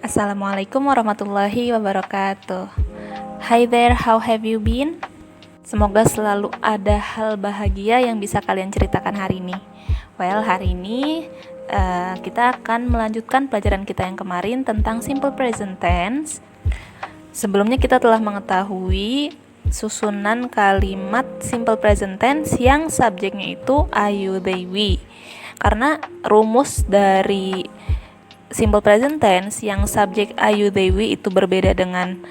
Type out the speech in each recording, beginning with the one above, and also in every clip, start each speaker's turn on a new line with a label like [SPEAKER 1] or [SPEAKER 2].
[SPEAKER 1] Assalamualaikum warahmatullahi wabarakatuh. Hi there, how have you been? Semoga selalu ada hal bahagia yang bisa kalian ceritakan hari ini. Well, hari ini kita akan melanjutkan pelajaran kita yang kemarin tentang simple present tense. Sebelumnya kita telah mengetahui susunan kalimat simple present tense yang subjeknya itu I, you, they, we. Karena rumus dari simple present tense yang subjek I, you, they, we itu berbeda dengan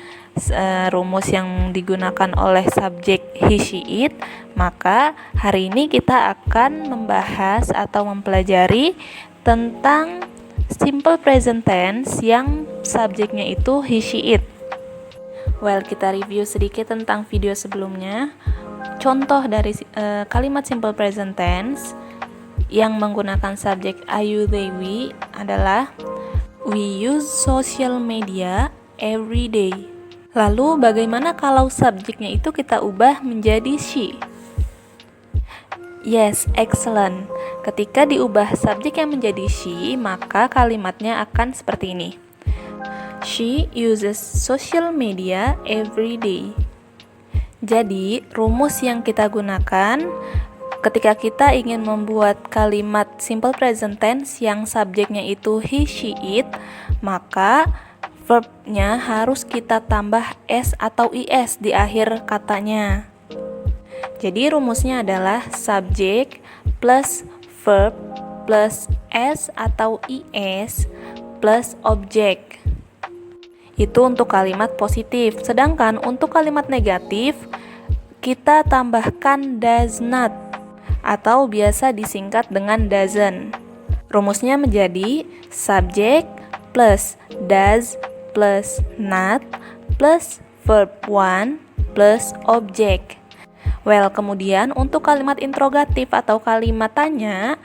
[SPEAKER 1] rumus yang digunakan oleh subjek he, she, it, maka hari ini kita akan membahas atau mempelajari tentang simple present tense yang subjeknya itu he, she, it. Well, kita review sedikit tentang video sebelumnya. Contoh dari kalimat simple present tense yang menggunakan subjek I, you, they, we adalah we use social media every day. Lalu bagaimana kalau subjeknya itu kita ubah menjadi she? Yes, excellent. Ketika diubah subjek yang menjadi she, maka kalimatnya akan seperti ini. She uses social media every day. Jadi, rumus yang kita gunakan ketika kita ingin membuat kalimat simple present tense yang subjeknya itu he, she, it, maka verbnya harus kita tambah s atau is di akhir katanya. Jadi rumusnya adalah subject plus verb plus s atau is plus object. Itu untuk kalimat positif. Sedangkan untuk kalimat negatif, kita tambahkan does not atau biasa disingkat dengan doesn't. Rumusnya menjadi subject plus does plus not plus verb one plus object. Well, kemudian untuk kalimat interrogatif atau kalimat tanya,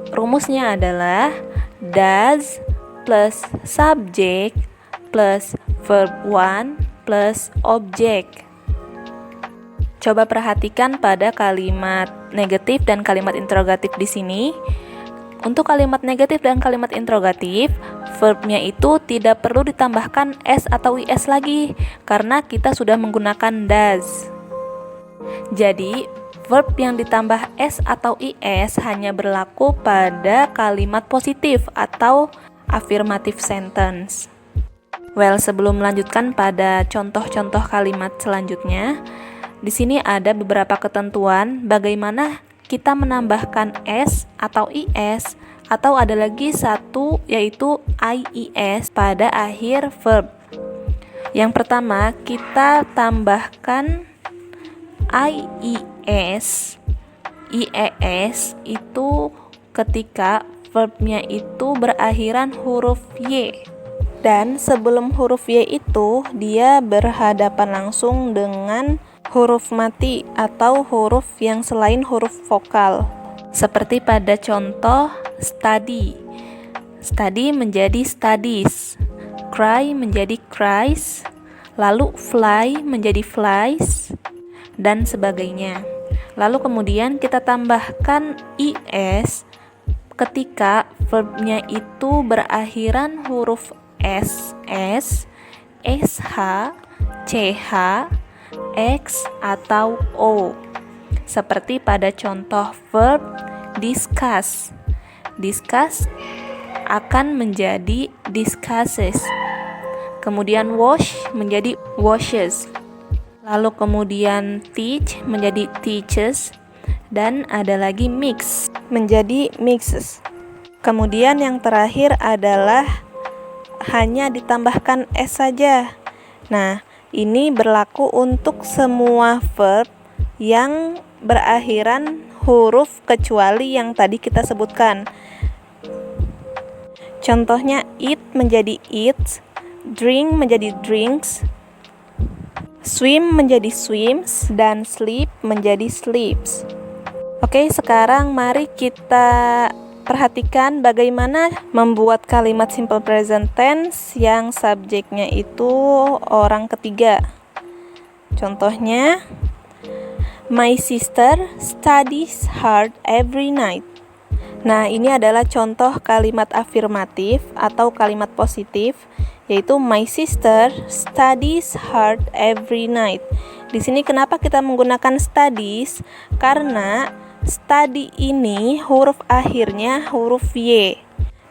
[SPEAKER 1] rumusnya adalah does plus subject plus verb one plus object. Coba perhatikan pada kalimat negatif dan kalimat interrogatif di sini. Untuk kalimat negatif dan kalimat interrogatif, verbnya itu tidak perlu ditambahkan s atau is lagi karena kita sudah menggunakan does. Jadi, verb yang ditambah s atau is hanya berlaku pada kalimat positif atau affirmative sentence. Well, sebelum melanjutkan pada contoh-contoh kalimat selanjutnya, di sini ada beberapa ketentuan bagaimana kita menambahkan s atau is, atau ada lagi satu yaitu ies pada akhir verb. Yang pertama, kita tambahkan ies itu ketika verbnya itu berakhiran huruf y. Dan sebelum huruf y itu dia berhadapan langsung dengan huruf mati atau huruf yang selain huruf vokal. Seperti pada contoh study. Study menjadi studies. Cry menjadi cries. Lalu fly menjadi flies dan sebagainya. Lalu kemudian kita tambahkan is ketika verbnya itu berakhiran huruf ss, sh, ch, x atau o. Seperti pada contoh verb discuss. Discuss akan menjadi discusses. Kemudian wash menjadi washes. Lalu kemudian teach menjadi teaches. Dan ada lagi mix menjadi mixes. Kemudian yang terakhir adalah hanya ditambahkan s saja. Nah, ini berlaku untuk semua verb yang berakhiran huruf kecuali yang tadi kita sebutkan. Contohnya eat menjadi eats, drink menjadi drinks, swim menjadi swims, dan sleep menjadi sleeps. Oke, sekarang mari kita perhatikan bagaimana membuat kalimat simple present tense yang subjeknya itu orang ketiga. Contohnya, my sister studies hard every night. Nah, ini adalah contoh kalimat afirmatif atau kalimat positif, yaitu my sister studies hard every night. Di sini kenapa kita menggunakan studies? Karena study ini huruf akhirnya huruf Y,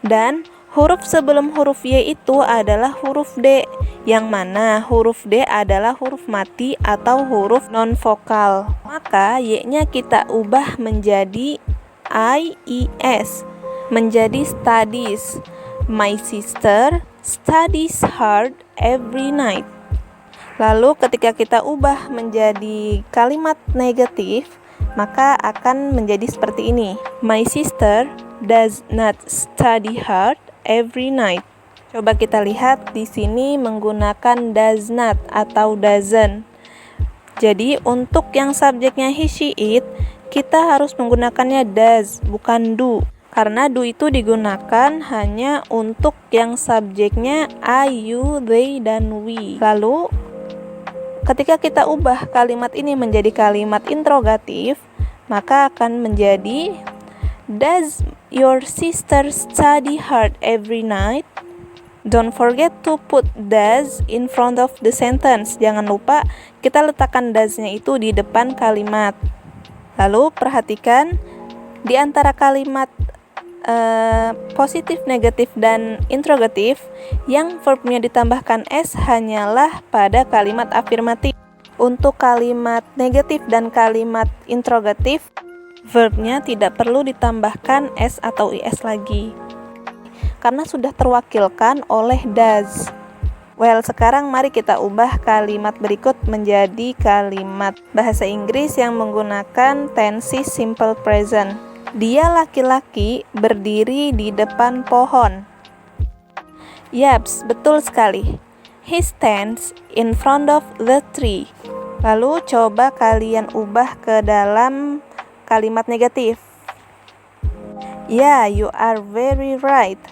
[SPEAKER 1] dan huruf sebelum huruf Y itu adalah huruf D, yang mana huruf D adalah huruf mati atau huruf non-vokal. Maka Y-nya kita ubah menjadi IES, menjadi studies. My sister studies hard every night. Lalu ketika kita ubah menjadi kalimat negatif, maka akan menjadi seperti ini. My sister does not study hard every night. Coba kita lihat di sini menggunakan does not atau doesn't. Jadi untuk yang subjeknya he, she, it, kita harus menggunakannya does, bukan do. Karena do itu digunakan hanya untuk yang subjeknya I, you, they, dan we. Lalu ketika kita ubah kalimat ini menjadi kalimat interrogatif, maka akan menjadi does your sister study hard every night? Don't forget to put does in front of the sentence. Jangan lupa kita letakkan does-nya itu di depan kalimat. Lalu perhatikan di antara kalimat positif, negatif, dan interrogatif, yang verbnya ditambahkan s hanyalah pada kalimat afirmatif. Untuk kalimat negatif dan kalimat interrogatif, verbnya tidak perlu ditambahkan s atau is lagi, karena sudah terwakilkan oleh does. Well, sekarang mari kita ubah kalimat berikut menjadi kalimat bahasa Inggris yang menggunakan tenses simple present. Dia laki-laki berdiri di depan pohon. Yaps, betul sekali. He stands in front of the tree. Lalu coba kalian ubah ke dalam kalimat negatif. Yeah, you are very right.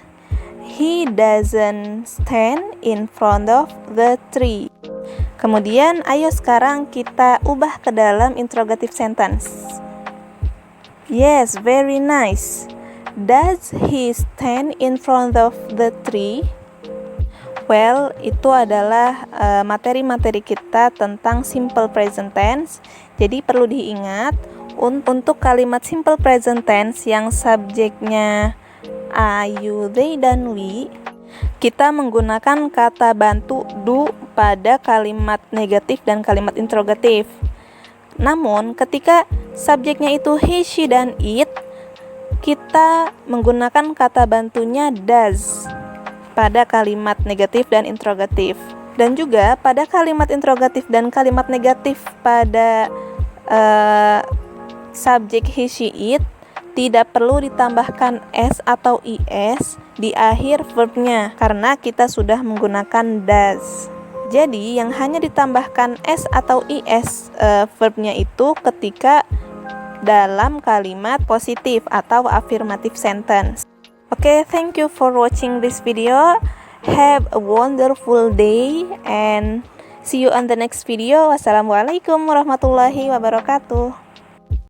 [SPEAKER 1] He doesn't stand in front of the tree. Kemudian ayo sekarang kita ubah ke dalam interrogative sentence. Yes, very nice. Does he stand in front of the tree? Well, itu adalah materi-materi kita tentang simple present tense. Jadi perlu diingat untuk kalimat simple present tense yang subjeknya I, you, they, dan we, kita menggunakan kata bantu do pada kalimat negatif dan kalimat interrogatif. Namun ketika subjeknya itu he, she, dan it, kita menggunakan kata bantunya does pada kalimat negatif dan interrogatif. Dan juga pada kalimat interrogatif dan kalimat negatif pada subjek he, she, it, tidak perlu ditambahkan s atau is di akhir verbnya karena kita sudah menggunakan does. Jadi yang hanya ditambahkan s atau is verbnya itu ketika dalam kalimat positif atau affirmative sentence. Okay, thank you for watching this video. Have a wonderful day and see you on the next video. Wassalamualaikum warahmatullahi wabarakatuh.